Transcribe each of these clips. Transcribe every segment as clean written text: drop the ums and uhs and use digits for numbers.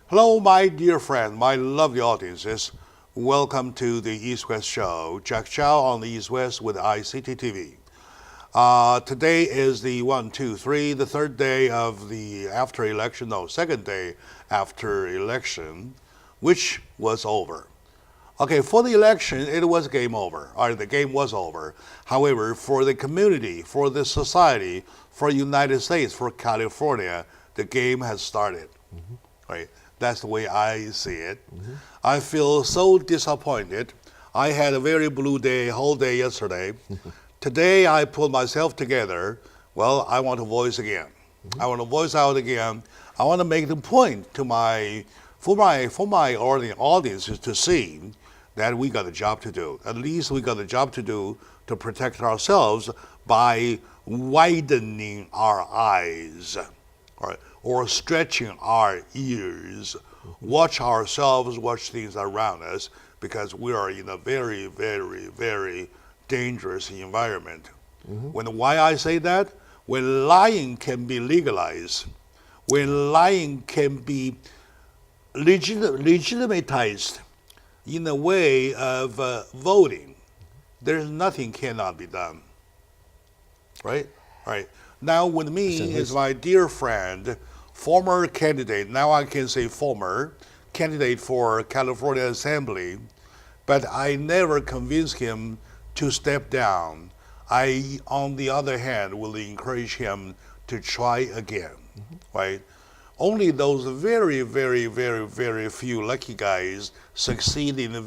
Hello, my dear friend, my lovely audiences. Welcome to the East-West Show. Jack Chow on the East-West with ICT TV. Today is the the third day of the second day after election, which was over. Okay, for the election, it was game over, or the game was over. However, for the community, for the society, for the United States, for California, the game has started, right? That's the way I see it. I feel so disappointed. I had a very blue day, whole day yesterday. Today, I put myself together. Well, I want to voice again. I want to voice out again. I want to make the point to for my audiences to see that we got a job to do. At least we got a job to do to protect ourselves by widening our eyes, or stretching our ears, watch ourselves, watch things around us, because we are in a very, very, very dangerous environment. Why I say that? When lying can be legalized, when lying can be legitimatized in a way of voting, there's nothing cannot be done, right? Right. Now with me is my dear friend, former candidate, now I can say former candidate for California Assembly, but I never convinced him to step down. I, on the other hand, will encourage him to try again, right? Only those very, very, very, very few lucky guys succeed in the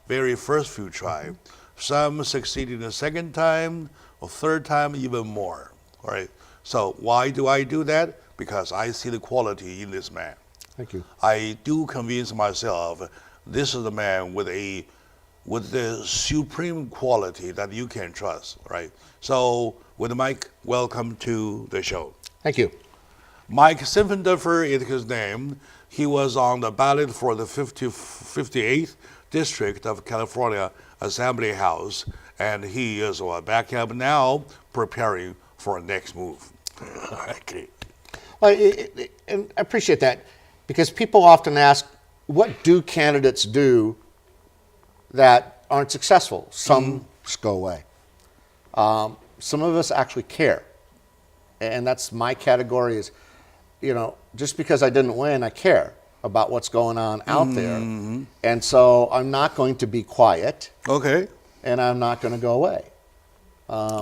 very first few try. Some succeed in the second time, or third time, even more, all right? So why do I do that? Because I see the quality in this man. Thank you. I do convince myself this is a man with the supreme quality that you can trust, right? So with Mike, welcome to the show. Thank you. Mike Simpfendorfer is his name. He was on the ballot for the 58th District of California Assembly House, and he is back up now preparing for a next move. Okay. Well, and I appreciate that, because people often ask, what do candidates do that aren't successful? Some just go away. Some of us actually care. And that's my category is, just because I didn't win, I care about what's going on out there. And so I'm not going to be quiet. Okay. And I'm not going to go away.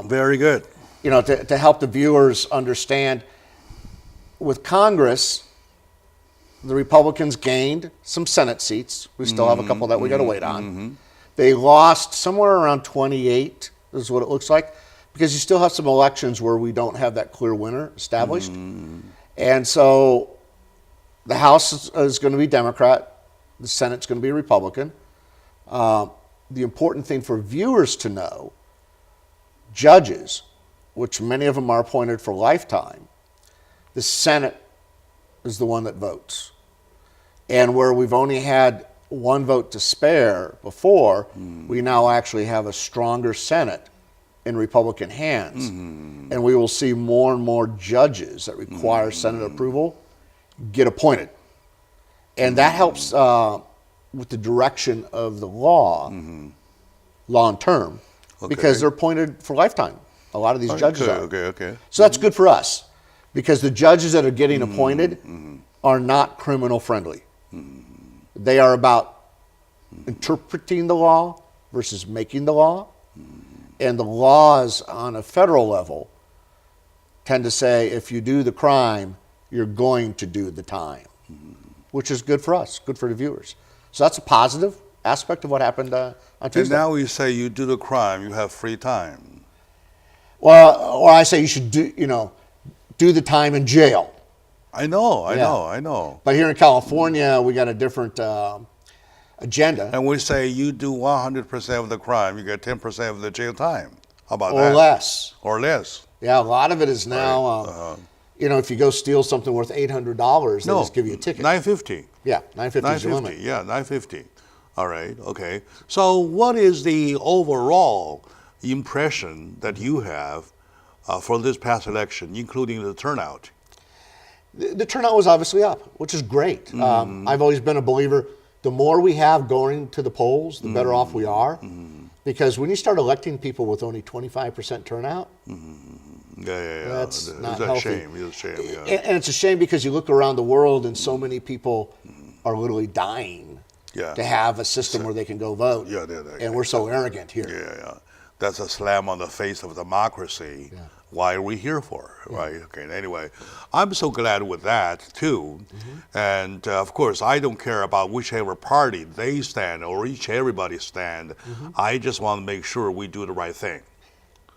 Very good. To help the viewers understand, with Congress, the Republicans gained some Senate seats. We still have a couple that we got to wait on. They lost somewhere around 28, is what it looks like, because you still have some elections where we don't have that clear winner established. And so the House is going to be Democrat, the Senate's going to be Republican. The important thing for viewers to know, judges, which many of them are appointed for lifetime, the Senate is the one that votes. And where we've only had one vote to spare before, we now actually have a stronger Senate in Republican hands. And we will see more and more judges that require Senate approval get appointed. And that helps with the direction of the law, long term, because they're appointed for lifetime. A lot of these judges are. Okay. So that's good for us, because the judges that are getting appointed are not criminal friendly. They are about interpreting the law versus making the law. And the laws on a federal level tend to say, if you do the crime, you're going to do the time, which is good for us, good for the viewers. So that's a positive aspect of what happened on Tuesday. And now we say you do the crime, you have free time. Well, or I say you should do the time in jail. I know. But here in California, we got a different agenda. And we say you do 100% of the crime, you get 10% of the jail time. How about that? Or less. Or less. Yeah, a lot of it is now, if you go steal something worth $800, they just give you a ticket. $950. Yeah, $950 is the limit. Yeah, $950. All right, okay. So what is the overall impression that you have for this past election, including the turnout? The turnout was obviously up, which is great. I've always been a believer, the more we have going to the polls, the better off we are. Because when you start electing people with only 25% turnout, that's not healthy. It's a shame. Yeah. And it's a shame because you look around the world and so many people are literally dying to have a system where they can go vote. And we're so arrogant here. Yeah. That's a slam on the face of democracy. Why are we here for, right? Okay, anyway, I'm so glad with that, too. And, of course, I don't care about whichever party they stand or everybody stand. I just want to make sure we do the right thing.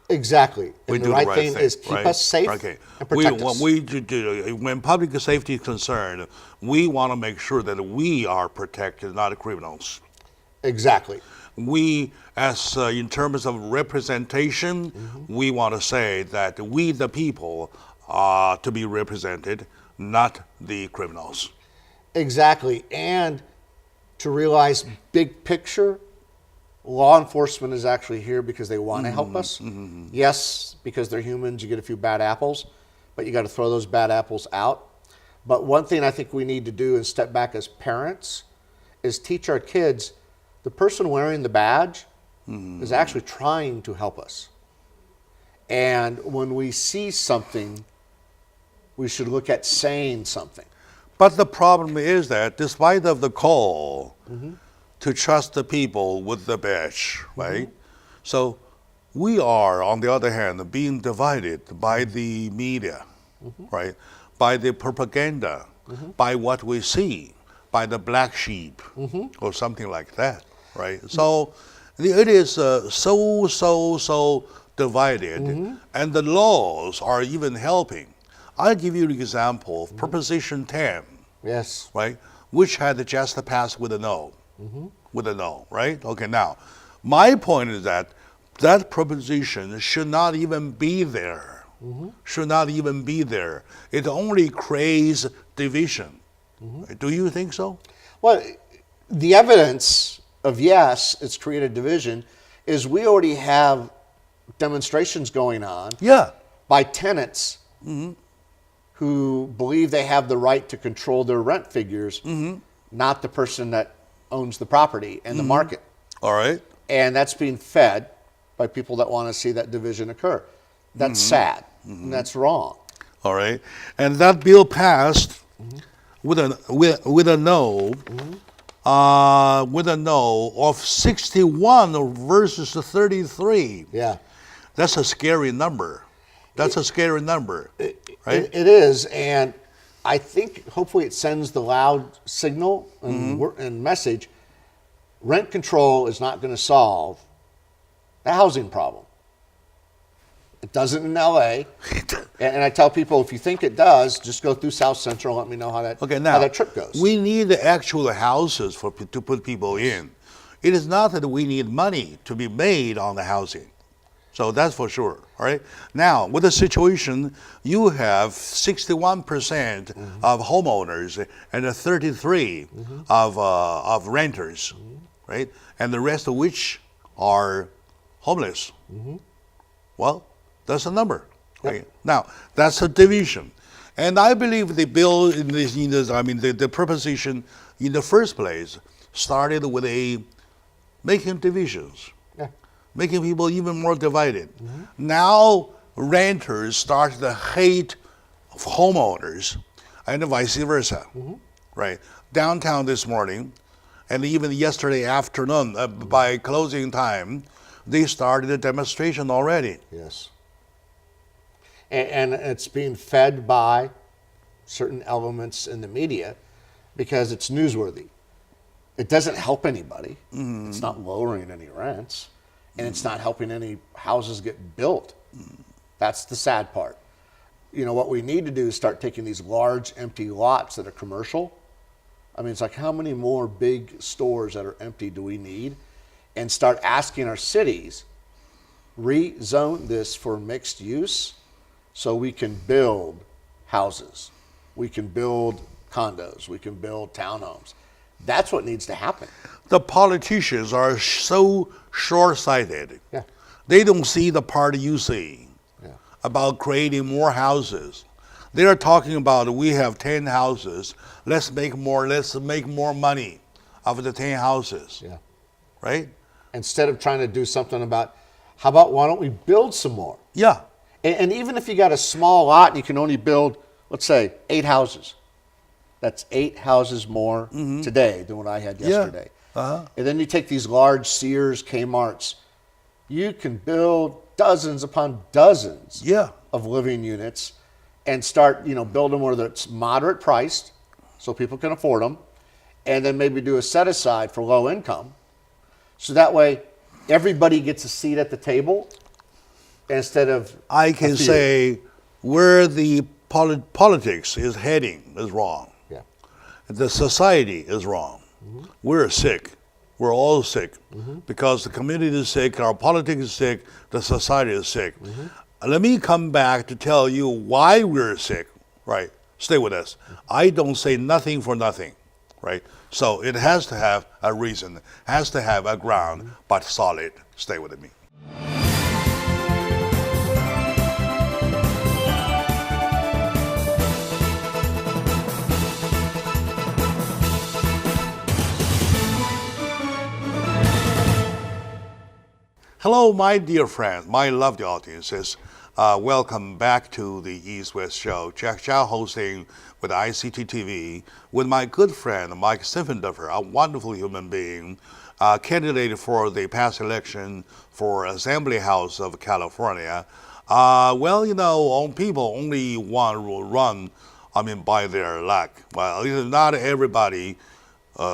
Exactly. And the right thing is keep us safe and protect us. When public safety is concerned, we want to make sure that we are protected, not criminals. Exactly. We, as in terms of representation, we want to say that we, the people, are to be represented, not the criminals. Exactly. And to realize big picture, law enforcement is actually here because they want to help us. Yes, because they're humans, you get a few bad apples, but you got to throw those bad apples out. But one thing I think we need to do and step back as parents is teach our kids the person wearing the badge is actually trying to help us. And when we see something, we should look at saying something. But the problem is that despite of the call to trust the people with the badge, right? So we are, on the other hand, being divided by the media, right? By the propaganda, by what we see, by the black sheep, or something like that, right? So it is so divided, and the laws are even helping. I'll give you an example of Proposition 10, Yes. right? Which had just passed with a no, with a no, right? Okay, now, my point is that that proposition should not even be there, should not even be there. It only creates division. Do you think so? Well, the evidence of yes, it's created division, is we already have demonstrations going on by tenants who believe they have the right to control their rent figures, not the person that owns the property and the market. All right. And that's being fed by people that want to see that division occur. That's sad, and that's wrong. All right. And that bill passed with a no of 61 versus 33. Yeah. That's a scary number. That's a scary number, right? It is, and I think hopefully it sends the loud signal and message. Rent control is not going to solve the housing problem. It doesn't in LA. And I tell people, if you think it does, just go through South Central and let me know how that trip goes. We need the actual houses to put people in. It is not that we need money to be made on the housing. So that's for sure, all right? Now, with the situation, you have 61% of homeowners and 33 of renters, right? And the rest of which are homeless. Well, that's a number. Right? Now, that's a division. And I believe the bill, the proposition in the first place started with making divisions. Making people even more divided. Now renters start to hate homeowners and vice versa, right? Downtown this morning and even yesterday afternoon, by closing time, they started a demonstration already. Yes. And it's being fed by certain elements in the media because it's newsworthy. It doesn't help anybody. It's not lowering any rents. And it's not helping any houses get built. That's the sad part. You know, what we need to do is start taking these large empty lots that are commercial. I mean, it's like, how many more big stores that are empty do we need? And start asking our cities, rezone this for mixed use so we can build houses. We can build condos. We can build townhomes. That's what needs to happen. The politicians are so short-sighted. They don't see the part you see about creating more houses. They are talking about we have 10 houses. Let's make more money out of the 10 houses. Yeah. Right? Instead of trying to do something about, how about why don't we build some more? Yeah. And even if you got a small lot, you can only build, let's say, 8 houses. That's 8 houses more today than what I had yesterday. Yeah. Uh-huh. And then you take these large Sears, Kmarts. You can build dozens upon dozens of living units and start, build them where it's moderate priced so people can afford them, and then maybe do a set aside for low income. So that way everybody gets a seat at the table instead of I can say where the politics is heading is wrong. Yeah. The society is wrong. We're sick. We're all sick because the community is sick, our politics is sick, the society is sick. Let me come back to tell you why we're sick, right? Stay with us. I don't say nothing for nothing, right? So it has to have a reason, has to have a ground, but solid. Stay with me. Hello, my dear friends, my lovely audiences. Welcome back to the East West Show. Jack Chow hosting with ICT TV with my good friend Mike Stiffenduffer, a wonderful human being, candidate for the past election for Assembly House of California. People only want to run, by their luck. Well, not everybody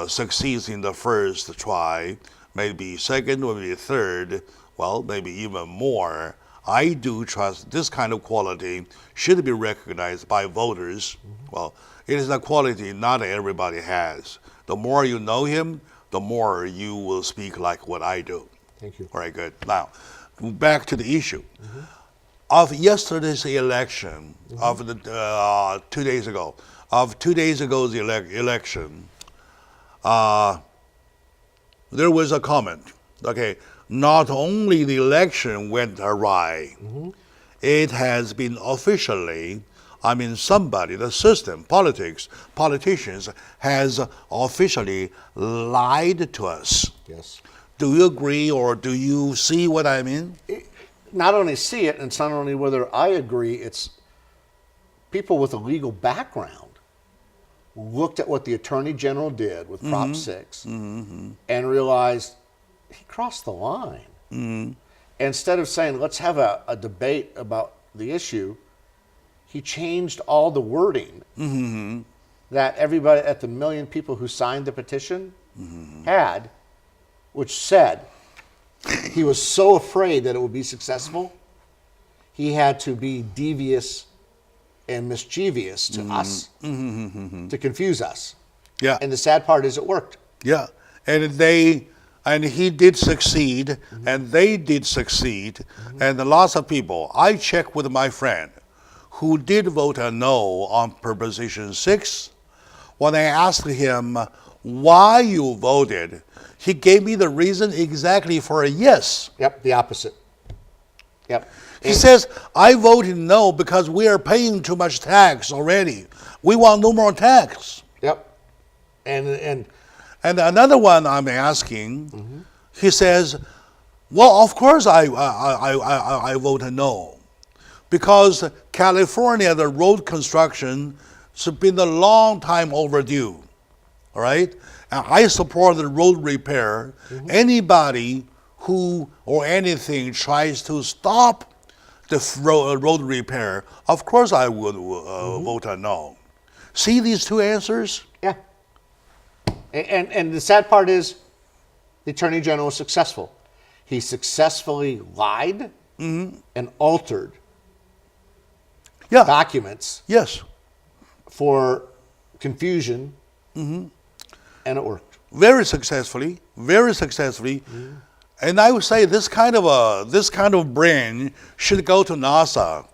succeeds in the first try. Maybe second, or maybe third, well, maybe even more. I do trust this kind of quality should be recognized by voters. Well, it is a quality not everybody has. The more you know him, the more you will speak like what I do. Thank you. All right, good. Now, back to the issue. Of yesterday's election, of the 2 days ago, of 2 days ago's election, there was a comment. Okay, not only the election went awry, it has been officially, somebody, the system, politicians has officially lied to us. Yes. Do you agree or do you see what I mean? Not only see it, and it's not only whether I agree, it's people with a legal background looked at what the Attorney General did with Prop 6 and realized he crossed the line. Instead of saying, let's have a debate about the issue, he changed all the wording that everybody at the million people who signed the petition had, which said he was so afraid that it would be successful, he had to be devious and mischievous to us to confuse us. Yeah. And the sad part is it worked. Yeah. And he did succeed, and they did succeed, and lots of people. I checked with my friend who did vote a no on Proposition 6. When I asked him why you voted, he gave me the reason exactly for a yes. Yep, the opposite. Yep. He says, I voted no because we are paying too much tax already. We want no more tax. Yep. And another one I'm asking, he says, well, of course I voted no. Because California, the road construction has been a long time overdue. All right? And I support the road repair. Anybody who or anything tries to stop the road repair, of course I would vote a no. See these two answers? yeah. And the sad part is the Attorney General was successful. He successfully lied and altered documents Yes. for confusion, and it worked. Very successfully, very successfully. And I would say this kind of brain should go to NASA.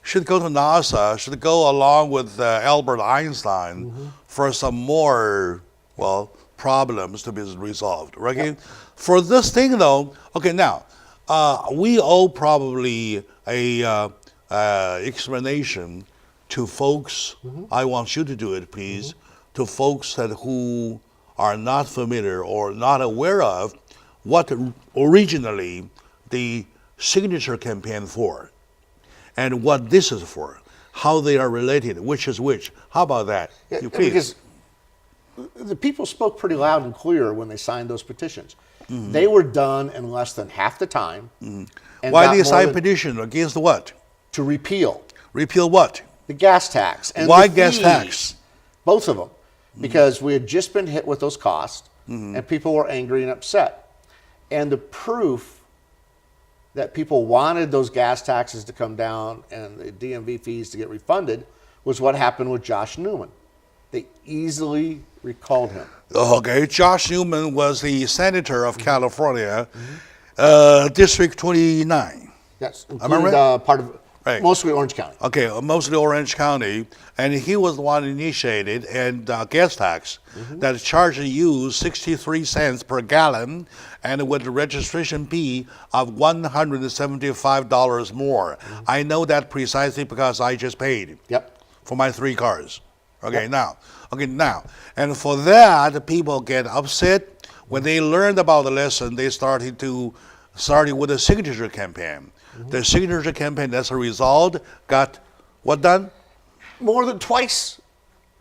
Should go to NASA. Should go along with Albert Einstein for some more problems to be resolved. Right? Yep. For this thing though, okay, now we owe probably a explanation to folks, I want you to do it, please, to folks that who are not familiar or not aware of what originally the signature campaign for and what this is for, how they are related, which is which. How about that? Yeah, You please. because the people spoke pretty loud and clear when they signed those petitions. They were done in less than half the time. And Why got they more sign than- petition against what? to repeal Repeal what? the gas tax and Why the gas fees, tax? both of them, because we had just been hit with those costs, and people were angry and upset. And the proof that people wanted those gas taxes to come down and the DMV fees to get refunded was what happened with Josh Newman. They easily recalled him. Okay, Josh Newman was the senator of California, District 29. Yes, I included remember. part of Right. mostly Orange County. Okay, mostly Orange County, and he was the one initiated and gas tax that charged you 63 cents per gallon, and with the registration fee of $175 more. I know that precisely because I just paid Yep. for my 3 cars. Okay, now, and for that, people get upset when they learned about the lesson. They started with a signature campaign. The signature campaign, as a result, got what done? More than twice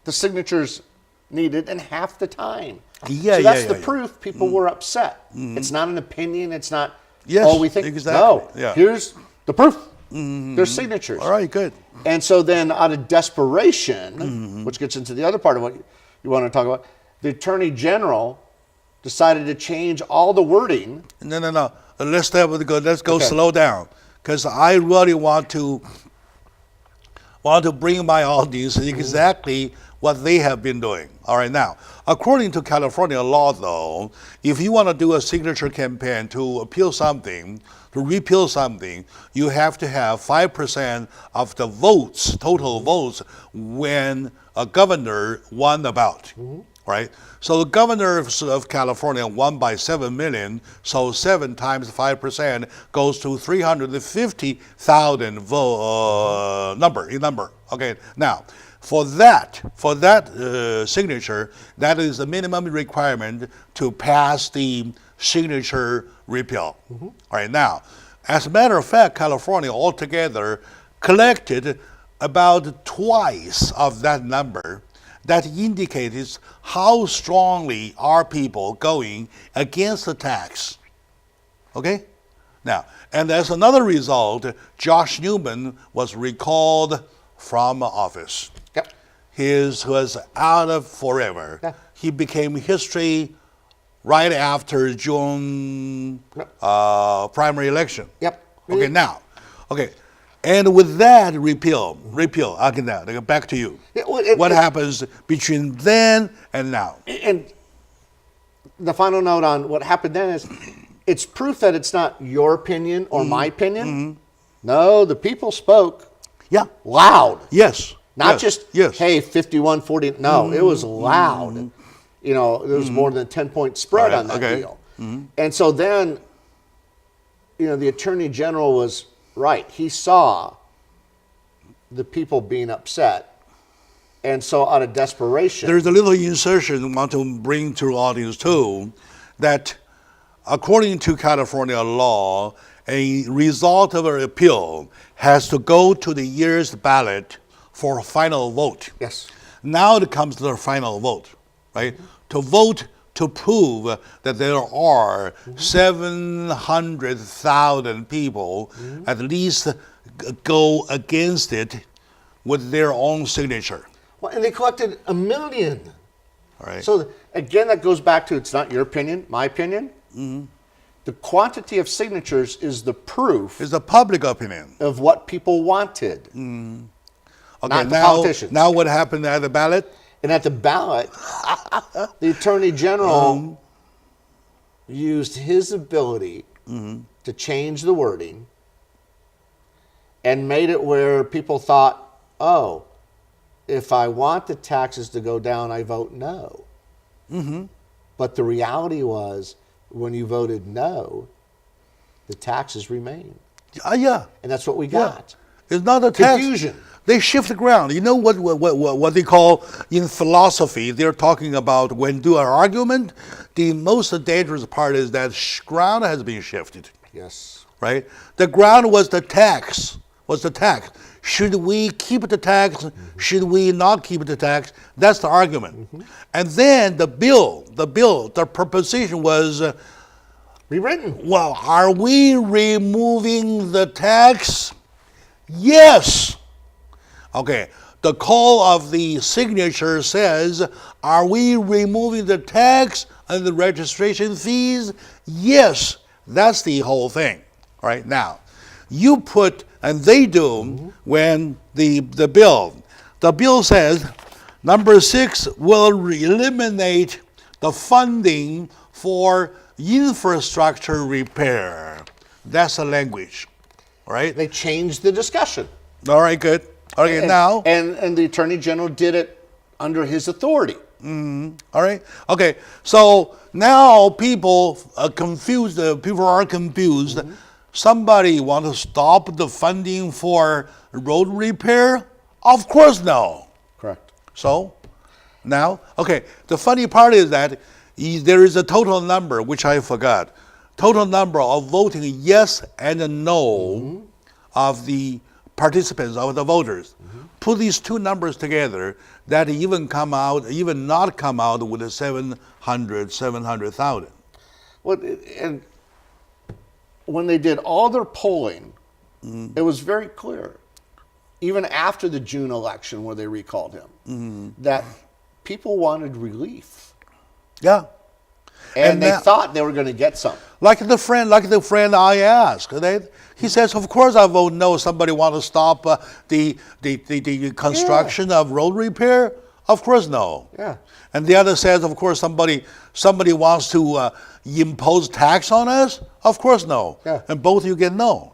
the signatures needed in half the time. Yeah, so that's yeah, the yeah. proof people were upset. It's not an opinion. It's not, Yes, oh, we think, exactly. no, Yeah. here's the proof. There's signatures. All right, good. And so then out of desperation, which gets into the other part of what you want to talk about, the Attorney General decided to change all the wording. No. Let's go Okay. slow down, because I really want to bring my audience exactly what they have been doing. All right, now, according to California law, though, if you want to do a signature campaign to appeal something, to repeal something, you have to have 5% of the votes, total votes, when a governor won the ballot. Right? So the governor of California won by 7 million, so 7 times 5% goes to 350,000 number. Okay, now, for that signature, that is the minimum requirement to pass the signature repeal. All right, now, as a matter of fact, California altogether collected about twice of that number. That indicates how strongly are people going against the tax. Okay? Now, and as another result, Josh Newman was recalled from office. Yep. He was out of forever. Yeah. He became history right after June primary election. Yep. Okay, now, okay. And with that repeal, okay, now, back to you. Yeah, well, What happens between then and now? And the final note on what happened then is it's proof that it's not your opinion or my opinion. No, the people spoke Yeah. loud. Yes. Not just, yes. hey, 51-40. No, it was loud. You know, there was more than a 10-point spread All on right, that okay. deal. And so then, you know, the Attorney General was right. He saw the people being upset. And so out of desperation. There's a little insertion I want to bring to the audience too, that according to California law, a result of an appeal has to go to the year's ballot for a final vote. Yes. Now it comes to the final vote, right? To vote to prove that there are 700,000 people at least go against it with their own signature. Well, and they collected 1 million. All right. So again, that goes back to it's not your opinion, my opinion. The quantity of signatures is the proof It's the public opinion. of what people wanted. Okay, Not the politicians. now what happened at the ballot? And at the ballot, the Attorney General used his ability to change the wording and made it where people thought, oh, if I want the taxes to go down, I vote no. But the reality was, when you voted no, the taxes remained. Yeah. And that's what we got. It's not a tax. Confusion. They shift the ground. You know what they call in philosophy? They're talking about when do an argument. The most dangerous part is that ground has been shifted. Yes. Right? The ground was the tax. Should we keep the tax? Should we not keep the tax? That's the argument. And then the proposition was Rewritten. well, are we removing the tax? Yes. Okay. The call of the signature says, are we removing the tax and the registration fees? Yes. That's the whole thing. All right. Now, you put, and they do when the bill says, number 6 will eliminate the funding for infrastructure repair. That's the language, all right? They changed the discussion. All right, good. Okay, now. And the Attorney General did it under his authority. All right, okay. So now people are confused. Somebody want to stop the funding for road repair? Of course no. Correct. So now, okay, the funny part is that there is a total number, which I forgot, total number of voting yes and no of the participants, of the voters. Put these two numbers together, that even not come out with 700,000. Well, and when they did all their polling, it was very clear, even after the June election where they recalled him, that people wanted relief. Yeah. And they thought they were going to get some. Like the friend I asked, he says, of course I vote no. Somebody want to stop the construction of road repair? Of course no. Yeah. And the other says, of course somebody wants to impose tax on us? Of course no. Yeah. And both you get no.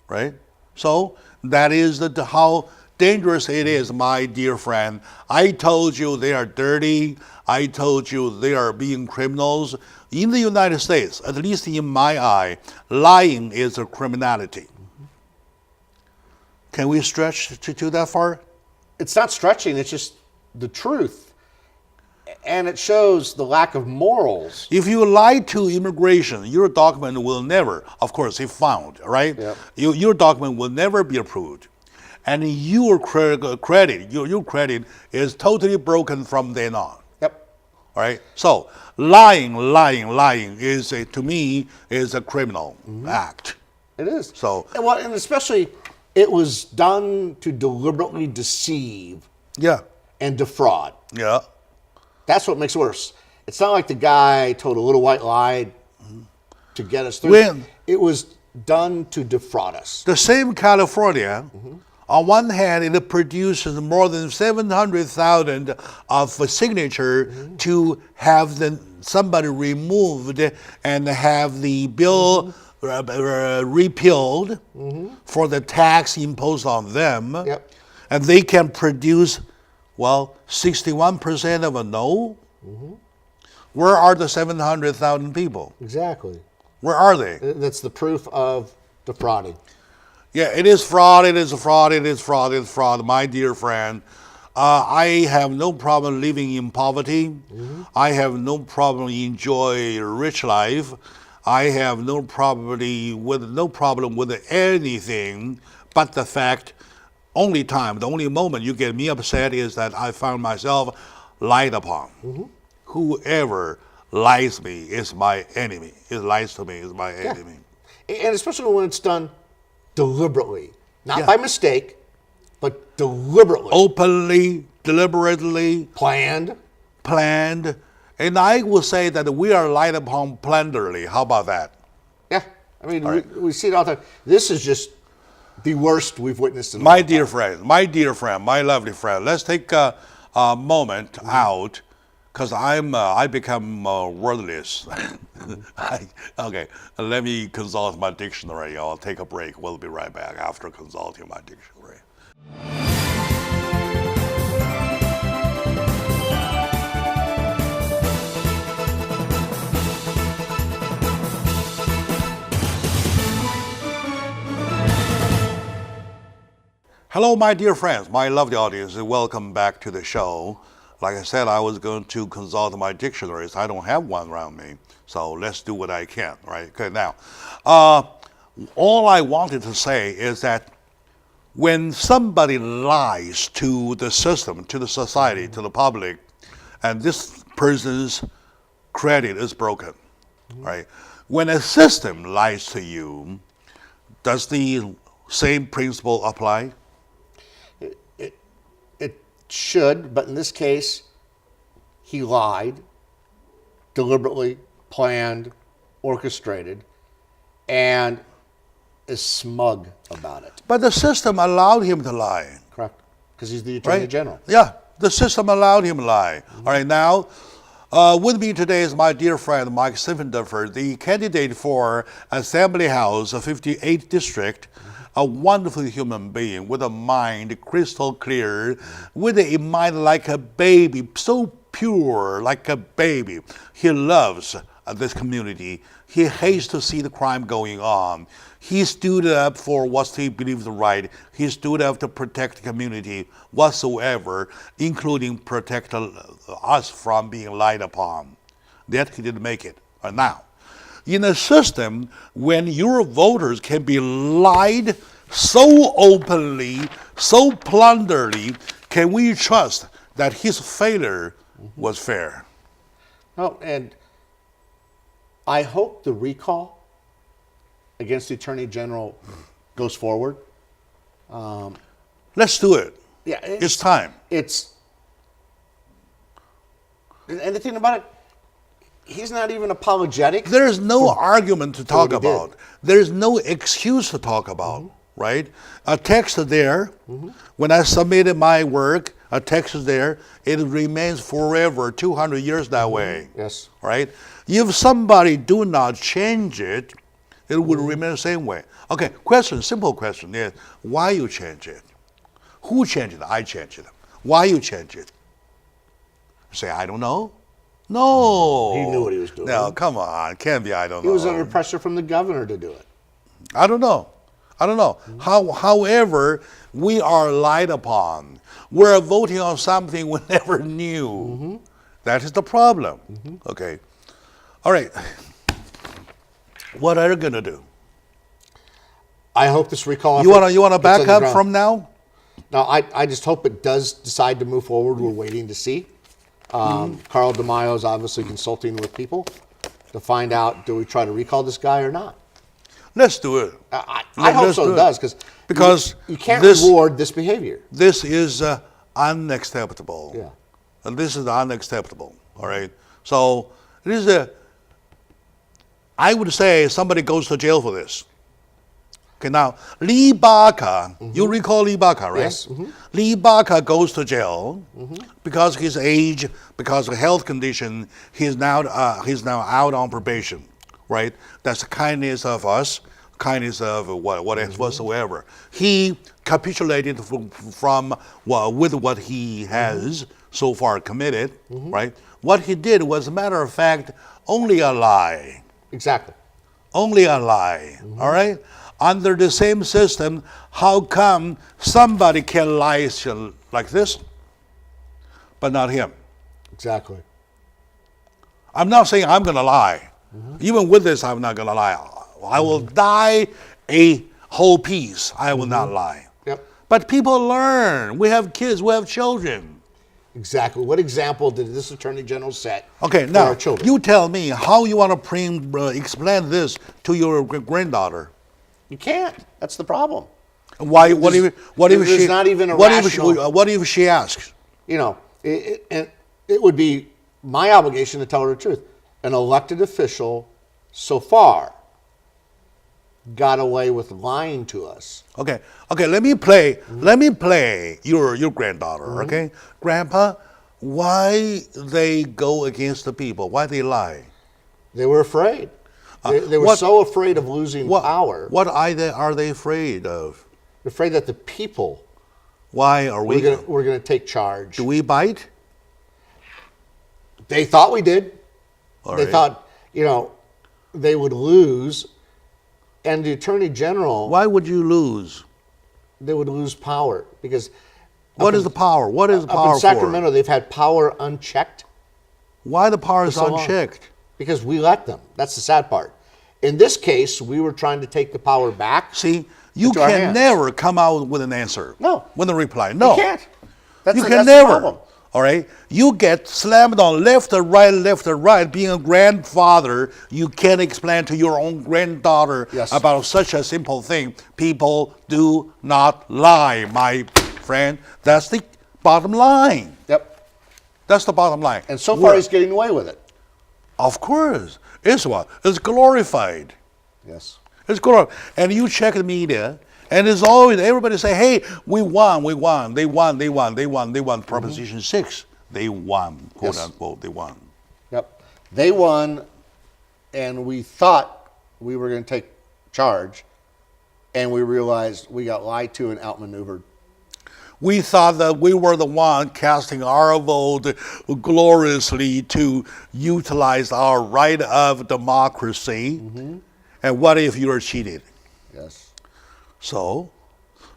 Right? So that is how dangerous it is, my dear friend. I told you they are dirty. I told you they are being criminals. In the United States, at least in my eye, lying is a criminality. Can we stretch to that far? It's not stretching, it's just the truth. And it shows the lack of morals. If you lie to immigration, your document will never, of course, if found, right? Yep. Your document will never be approved. And your credit is totally broken from then on. Yep. All right. So lying is to me is a criminal act. It is. So and especially it was done to deliberately deceive yeah, and defraud. yeah, That's what makes it worse. It's not like the guy told a little white lie to get us through. When- It was done to defraud us. the same California. On one hand, it produces more than 700,000 of signature to have somebody removed and have the bill repealed for the tax imposed on them. Yep. And they can produce, 61% of a no. Where are the 700,000 people? Exactly. Where are they? That's the proof of defrauding. Yeah, it is fraud, it is fraud, it is fraud, it is fraud, my dear friend. I have no problem living in poverty. I have no problem enjoy a rich life. I have no problem with anything but the fact, the only moment you get me upset is that I found myself lied upon. Whoever lies me is my enemy. Lies to me is my enemy. And especially when it's done deliberately. Not Yeah. by mistake, but deliberately. Openly, deliberately, Planned. planned. And I will say that we are lied upon plentifully. How about that? Yeah. I mean, we see it all the time. This is just the worst we've witnessed in a My long dear time. friend, my lovely friend, let's take a moment out, because I become wordless. Okay, let me consult my dictionary. I'll take a break. We'll be right back after consulting my dictionary. Hello, my dear friends, my lovely audience, and welcome back to the show. Like I said, I was going to consult my dictionaries. I don't have one around me, so let's do what I can, right? Okay, now, all I wanted to say is that when somebody lies to the system, to the society, to the public, and this person's credit is broken, right? When a system lies to you, does the same principle apply? It should, but in this case, he lied, deliberately planned, orchestrated, and is smug about it. But the system allowed him to lie. Correct. Because he's the Attorney Right? General. Yeah, the system allowed him to lie. All right, now, with me today is my dear friend Mike Siffenduffer, the candidate for Assembly House of 58th District, a wonderful human being with a mind crystal clear, with a mind like a baby, so pure like a baby. He loves this community. He hates to see the crime going on. He stood up for what he believes right. He stood up to protect the community whatsoever, including protect us from being lied upon. That he didn't make it. Now, in a system when your voters can be lied so openly, so plunderly, can we trust that his failure was fair? No, and I hope the recall against the Attorney General goes forward. Let's do it. Yeah, It's time. And the thing about it, he's not even apologetic. There's no argument to talk what he did. about. There's no excuse to talk about, right? A text is there. When I submitted my work, a text is there. It remains forever, 200 years that way. Yes. Right? If somebody do not change it, it will remain the same way. Okay, simple question is, why you change it? Who changed it? I changed it. Why you change it? Say, I don't know? No. He knew what he was doing. No, come on. Can't be I don't know. He was under pressure from the governor to do it. I don't know. However, we are lied upon. We're voting on something we never knew. That is the problem. Okay. All right. What are you gonna do? I hope this recall. You wanna back up from now? No, I just hope it does decide to move forward. We're waiting to see. Carl DeMaio is obviously consulting with people to find out, do we try to recall this guy or not? Let's do it. I hope so it does, because you can't reward this behavior. This is unacceptable. Yeah. And this is unacceptable. All right. So this is I would say somebody goes to jail for this. Okay, now Lee Baca, you recall Lee Baca, right? Yes. Lee Baca goes to jail because of his age, because of health condition. He's now out on probation, right? That's the kindness of us, kindness of whatsoever. He capitulated from with what he has so far committed, right? What he did was, a matter of fact, only a lie. Exactly. Only a lie, all right? Under the same system, how come somebody can lie like this, but not him? Exactly. I'm not saying I'm going to lie. Even with this, I'm not going to lie. I will die a whole piece. I will not lie. Yep. But people learn. We have kids. We have children. Exactly. What example did this Attorney General set Okay, for now our children? you tell me how you want to explain this to your granddaughter. You can't. That's the problem. Why? What if there's not even a rational. What if she asks? You know, it would be my obligation to tell her the truth. An elected official so far got away with lying to us. Okay. Let me play. Let me play your granddaughter. Okay, Grandpa, why they go against the people? Why they lie? They were afraid. They were so afraid of losing power. What are they afraid of? They're afraid that the people. Why are we? We're going to take charge. Do we bite? They thought we did. They thought, they would lose. And the Attorney General. Why would you lose? they would lose power because. What is the power? What is the power up in Sacramento, they've had power unchecked. Why the power is so unchecked? Long. Because we let them. That's the sad part. In this case, we were trying to take the power back. See, you can never come out with an answer. No. With a reply. No. You can't. You can never. All right? You get slammed on left or right. Being a grandfather, you can't explain to your own granddaughter about such a simple thing. People do not lie, my friend. That's the bottom line. Yep. That's the bottom line. And so far, he's getting away with it. Of course. It's what? It's glorified. Yes. It's glorified. And you check the media, and it's always, everybody say, hey, we won. They won. Proposition 6. They won, quote unquote, they won. Yep. They won, and we thought we were going to take charge, and we realized we got lied to and outmaneuvered. We thought that we were the one casting our vote gloriously to utilize our right of democracy. Mm-hmm. And what if you were cheated? Yes. So,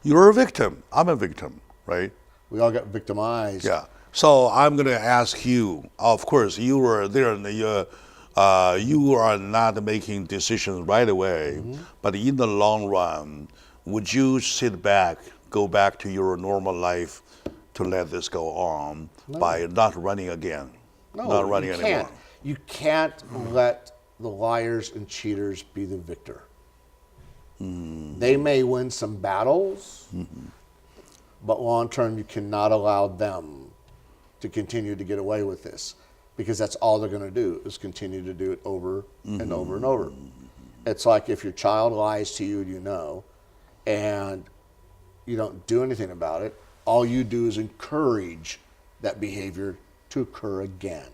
you're a victim. I'm a victim, right? We all got victimized. Yeah. So I'm going to ask you. Of course, you were there, and you are not making decisions right away. Mm-hmm. But in the long run, would you sit back, go back to your normal life, to let this go on by not running again? No, not running you anymore. Can't. You can't let the liars and cheaters be the victor. Mm. They may win some battles, but long term, you cannot allow them to continue to get away with this, because that's all they're going to do is continue to do it over and over and over. It's like if your child lies to you, and you don't do anything about it, all you do is encourage that behavior to occur again.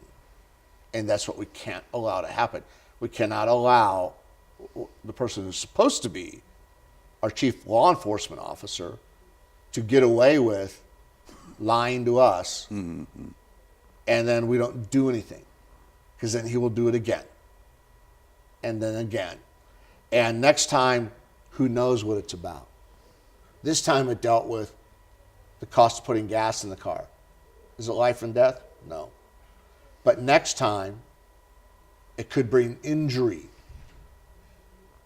And that's what we can't allow to happen. We cannot allow the person who's supposed to be our chief law enforcement officer to get away with lying to us, and then we don't do anything, because then he will do it again, and then again. And next time, who knows what it's about. This time it dealt with the cost of putting gas in the car. Is it life and death? No. But next time, it could bring injury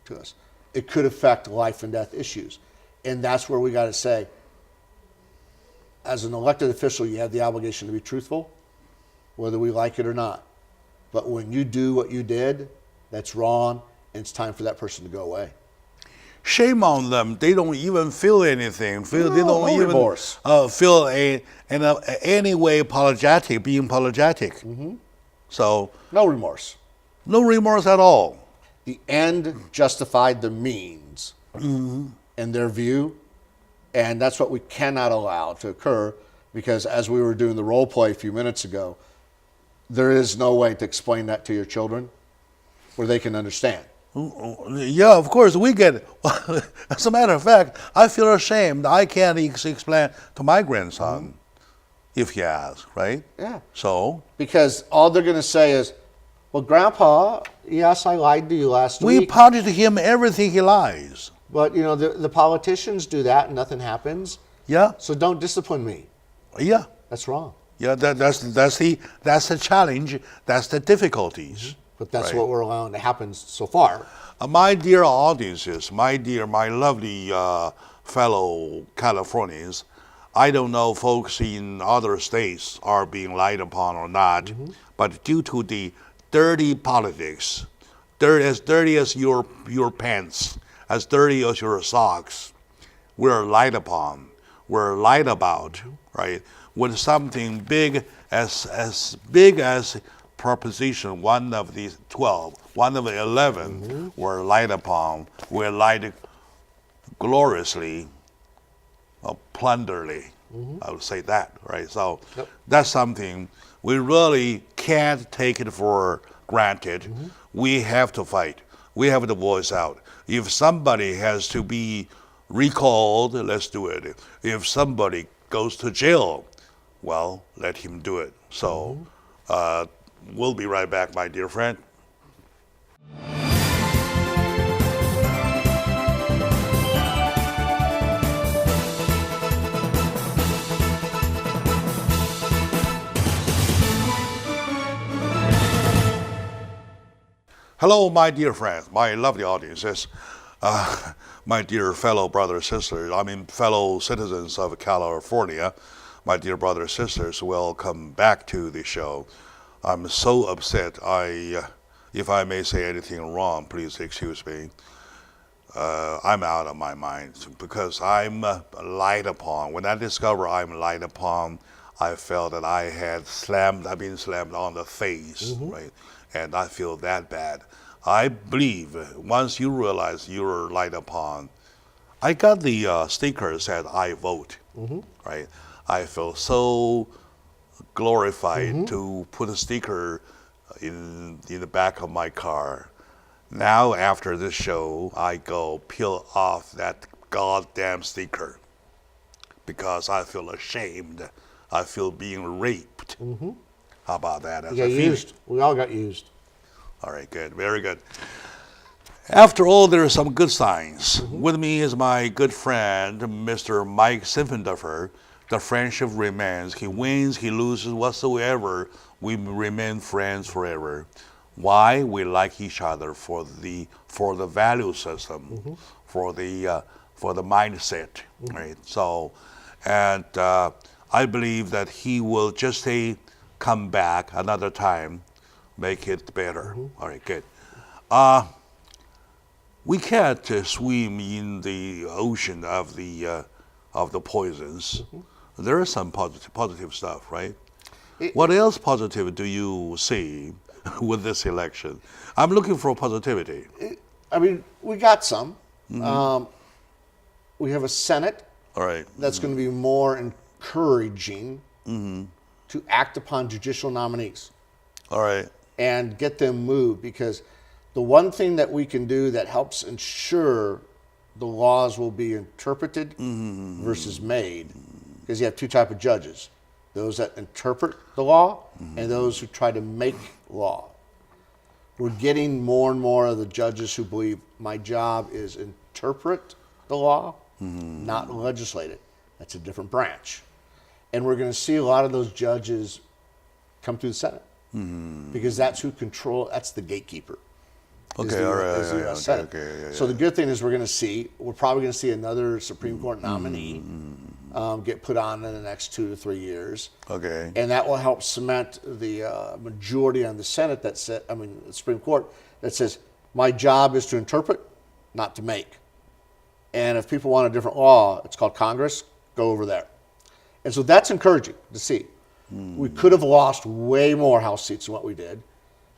to us. It could affect life and death issues. And that's where we got to say, as an elected official, you have the obligation to be truthful, whether we like it or not. But when you do what you did, that's wrong, and it's time for that person to go away. Shame on them. They don't even feel anything. They don't even remorse. Feel any way apologetic, being apologetic. Mm-hmm. So no remorse. No remorse at all. The end justified the means in their view, and that's what we cannot allow to occur, because as we were doing the role play a few minutes ago, there is no way to explain that to your children where they can understand. Yeah, of course, we get it. As a matter of fact, I feel ashamed. I can't explain to my grandson if he asks, right? Yeah. So? Because all they're going to say is, well, Grandpa, yes, I lied to you last week. We punished him everything he lies. But, the politicians do that and nothing happens. Yeah. So don't discipline me. Yeah. That's wrong. Yeah, that's the challenge. That's the difficulties. But that's what we're allowing to happen so far. My dear audiences, my lovely fellow Californians, I don't know folks in other states are being lied upon or not, but due to the dirty politics, as dirty as your pants, as dirty as your socks, we're lied upon, we're lied about, right? With something big as big as Proposition 1 of the 12, 1 of the 11 were lied upon, were lied gloriously, plunderly. I would say that, right? So that's something we really can't take it for granted. We have to fight. We have to voice out. If somebody has to be recalled, let's do it. If somebody goes to jail, well, let him do it. So we'll be right back, my dear friend. Hello, my dear friends, my lovely audiences, my dear fellow brothers, sisters, fellow citizens of California, my dear brothers, sisters, welcome back to the show. I'm so upset. If I may say anything wrong, please excuse me. I'm out of my mind because I'm light upon. When I discover I'm light upon, I felt that I've been slammed on the face, right? And I feel that bad. I believe once you realize you're light upon, I got the sticker that said I vote, right? I feel so glorified to put a sticker in the back of my car. Now after this show, I go peel off that goddamn sticker because I feel ashamed. I feel being raped. How about that? You got used. We all got used. All right, good, very good. After all, there are some good signs. With me is my good friend, Mr. Mike Simpfenduffer. The friendship remains. He wins, he loses, whatsoever. We remain friends forever. Why? We like each other for the value system, for the mindset, right? So, and I believe that he will just come back another time, make it better. All right, good. We can't swim in the ocean of the poisons. There is some positive stuff, right? What else positive do you see with this election? I'm looking for positivity. We got some. We have a Senate that's going to be more encouraging to act upon judicial nominees. All right. And get them moved, because the one thing that we can do that helps ensure the laws will be interpreted versus made, because you have two types of judges: those that interpret the law and those who try to make law. We're getting more and more of the judges who believe my job is interpret the law, not legislate it. That's a different branch. And we're going to see a lot of those judges come through the Senate, because that's who that's the gatekeeper. Okay, all right. So the good thing is we're probably going to see another Supreme Court nominee get put on in the next 2 to 3 years. Okay. And that will help cement the majority on the Senate the Supreme Court that says, my job is to interpret, not to make. And if people want a different law, it's called Congress, go over there. And so that's encouraging to see. We could have lost way more House seats than what we did.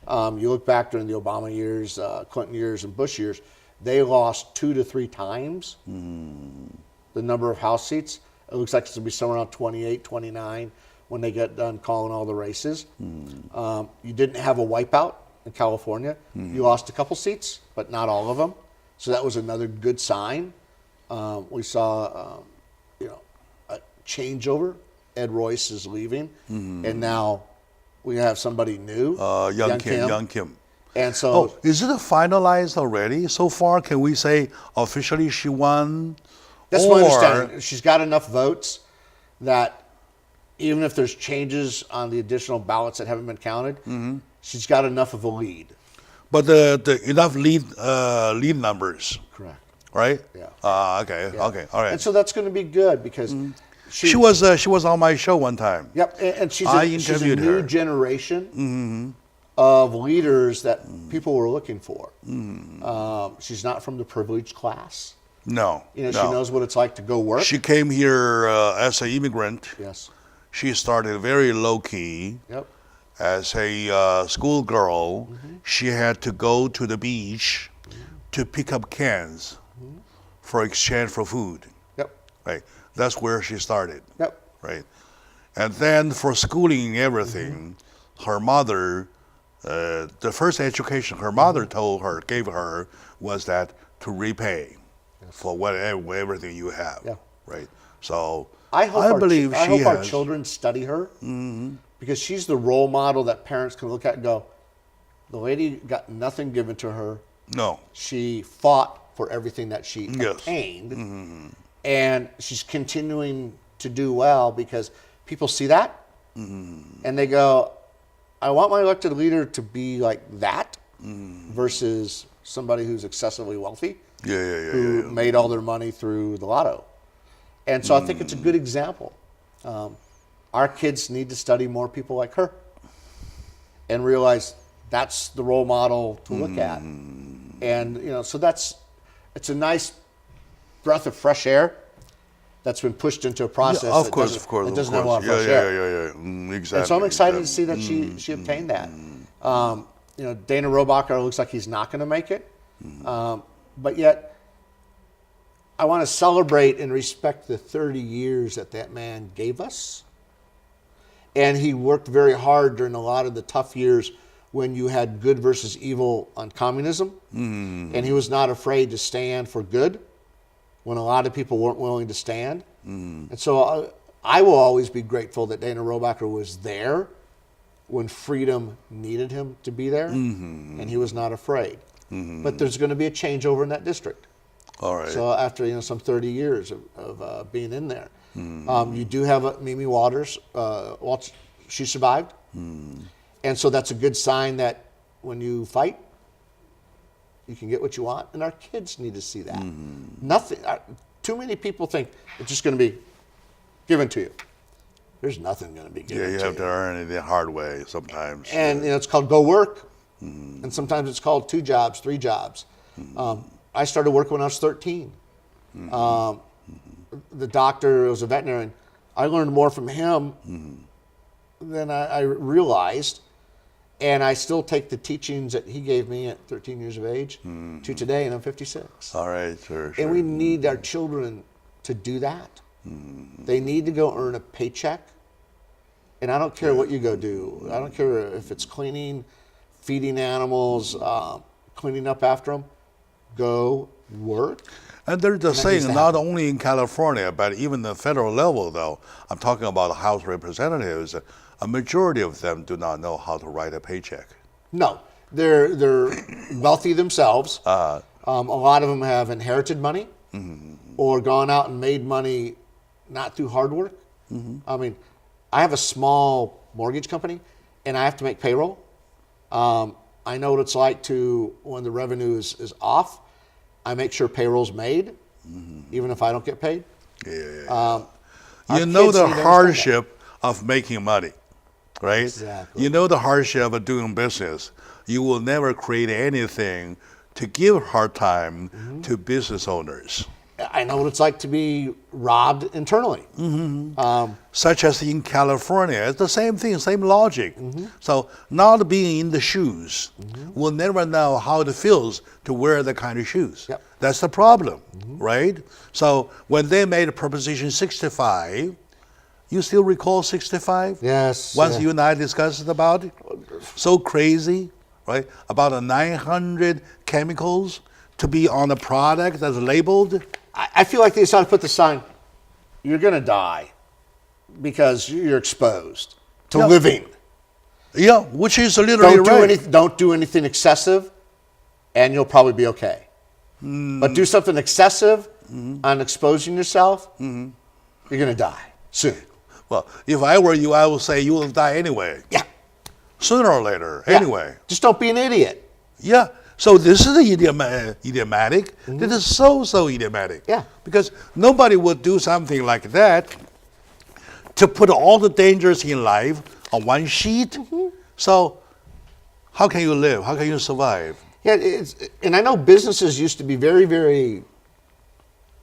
You look back during the Obama years, Clinton years, and Bush years, they lost 2 to 3 times the number of House seats. It looks like it's going to be somewhere around 28, 29 when they get done calling all the races. You didn't have a wipeout in California. You lost a couple seats, but not all of them. So that was another good sign. We saw a changeover. Ed Royce is leaving, and now we have somebody new, Young Kim. And so, is it finalized already? So far, can we say officially she won? That's my understanding. She's got enough votes that even if there's changes on the additional ballots that haven't been counted, she's got enough of a lead. But the enough lead numbers. Correct. Right? Yeah. Okay. All right. And so that's going to be good, because she was on my show one time. Yep, and she's a interviewed new her. generation of leaders that people were looking for. She's not from the privileged class. No. She knows what it's like to go work. She came here as an immigrant. Yes. She started very low key. Yep. As a schoolgirl, she had to go to the beach to pick up cans for exchange for food. Yep. Right. That's where she started. Yep. Right. And then for schooling and everything, her mother, the first education her mother gave her was that to repay for everything you have. Yeah. Right. So I hope our our children study her, because she's the role model that parents can look at and go, the lady got nothing given to her. No. She fought for everything that she obtained. And she's continuing to do well because people see that and they go, I want my elected leader to be like that versus somebody who's excessively wealthy, who made all their money through the lotto. And so I think it's a good example. Our kids need to study more people like her and realize that's the role model to look at. And, you know, so it's a nice breath of fresh air that's been pushed into a process of course, that doesn't have a lot of fresh air. Exactly. And so I'm excited to see that she obtained that. You know, Dana Robacher looks like he's not going to make it. But yet, I want to celebrate and respect the 30 years that man gave us. And he worked very hard during a lot of the tough years when you had good versus evil on communism. And he was not afraid to stand for good when a lot of people weren't willing to stand. And so I will always be grateful that Dana Robacher was there when freedom needed him to be there, and he was not afraid. But there's going to be a changeover in that district. All right. So after, you know, some 30 years of being in there, you do have Mimi Waters. She survived, and so that's a good sign that when you fight, you can get what you want, and our kids need to see that. Too many people think it's just going to be given to you. There's nothing going to be given to you. Yeah, you have to earn it the hard way sometimes. And you know, it's called go work, and sometimes it's called 2 jobs, 3 jobs. I started working when I was 13. The doctor was a veterinarian. I learned more from him than I realized, and I still take the teachings that he gave me at 13 years of age to today, and I'm 56. All right, sure. And we need our children to do that. They need to go earn a paycheck. And I don't care what you go do. I don't care if it's cleaning, feeding animals, cleaning up after them. Go work. And there's a saying, not only in California, but even the federal level, though. I'm talking about House representatives. A majority of them do not know how to write a paycheck. No, they're wealthy themselves. A lot of them have inherited money or gone out and made money not through hard work. I mean, I have a small mortgage company, and I have to make payroll. I know what it's like to, when the revenue is off, I make sure payroll's made, even if I don't get paid. You know the hardship of making money, right? Exactly. You know the hardship of doing business. You will never create anything to give hard time to business owners. I know what it's like to be robbed internally. Such as in California, it's the same thing, same logic. So not being in the shoes, will never know how it feels to wear the kind of shoes. Yep. That's the problem, right? So when they made Proposition 65, you still recall 65? Yes. Once you and I discussed about it? So crazy, right? About 900 chemicals to be on a product that's labeled. I feel like they decided to put the sign, you're going to die because you're exposed to living. Yeah, which is literally right. Don't do anything excessive, and you'll probably be okay. But do something excessive on exposing yourself, you're going to die soon. Well, if I were you, I would say you will die anyway. Yeah. Sooner or later, anyway. Just don't be an idiot. Yeah. So this is idiomatic. This is so idiomatic. Yeah. Because nobody would do something like that to put all the dangers in life on one sheet. So how can you live? How can you survive? Yeah, and I know businesses used to be very, very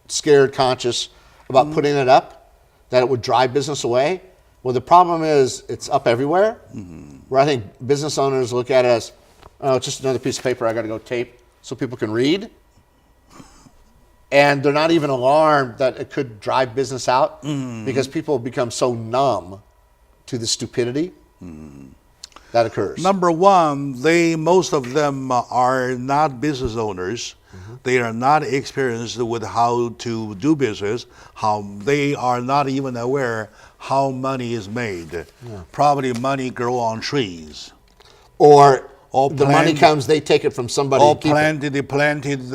scared, conscious about putting it up, that it would drive business away. Well, the problem is it's up everywhere, where I think business owners look at it as, oh, it's just another piece of paper I got to go tape so people can read. And they're not even alarmed that it could drive business out because people become so numb to the stupidity that occurs. Number one, most of them are not business owners. They are not experienced with how to do business. They are not even aware how money is made. Probably money grow on trees. Or the money comes, they take it from somebody. Or planted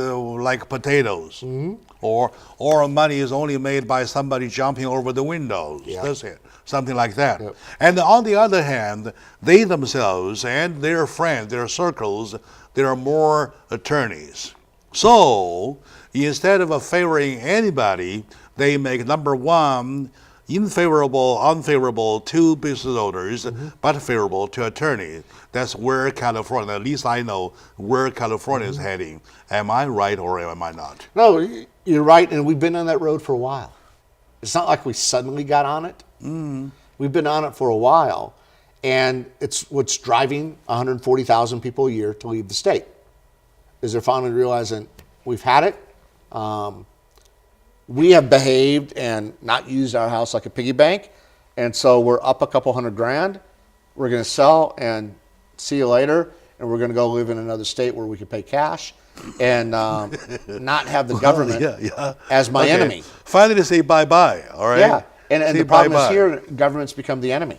like potatoes. or money is only made by somebody jumping over the windows. Yeah. That's it. Something like that. Yep. And on the other hand, they themselves and their friends, their circles, there are more attorneys. So instead of favoring anybody, they make number one, unfavorable to business owners, but favorable to attorneys. That's where California, at least I know where California is heading. Am I right or am I not? No, you're right, and we've been on that road for a while. It's not like we suddenly got on it. We've been on it for a while, and it's what's driving 140,000 people a year to leave the state, is they're finally realizing we've had it. We have behaved and not used our house like a piggy bank, and so we're up a couple $100,000. We're going to sell and see you later, and we're going to go live in another state where we can pay cash and not have the government as my enemy. Finally say bye-bye, all right? Yeah, and the problem bye-bye. is here, government's become the enemy.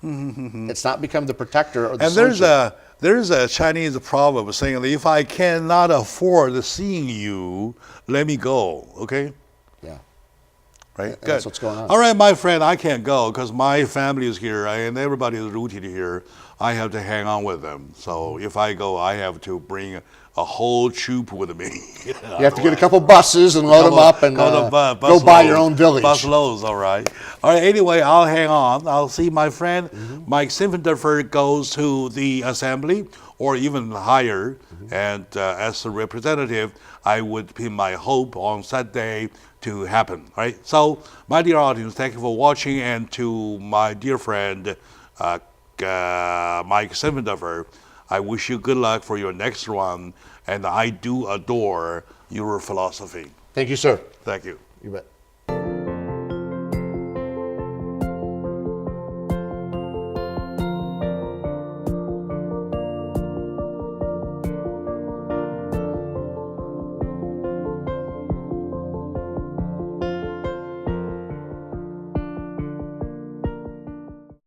It's not become the protector or the And there's a Chinese proverb saying that if I cannot afford seeing you, let me go, okay? Yeah. Right? And Good. that's what's going on. All right, my friend, I can't go because my family is here and everybody is rooted here. I have to hang on with them. So if I go, I have to bring a whole troop with me. You have to get a couple buses and load them up and go buy your own village. Bus loads, all right. All right, anyway, I'll hang on. I'll see my friend Mike Simpfendorfer goes to the assembly or even higher. And as a representative, I would pin my hope on Saturday to happen, right? So, my dear audience, thank you for watching. And to my dear friend Mike Simpfendorfer, I wish you good luck for your next run, and I do adore your philosophy. Thank you, sir. Thank you. You bet.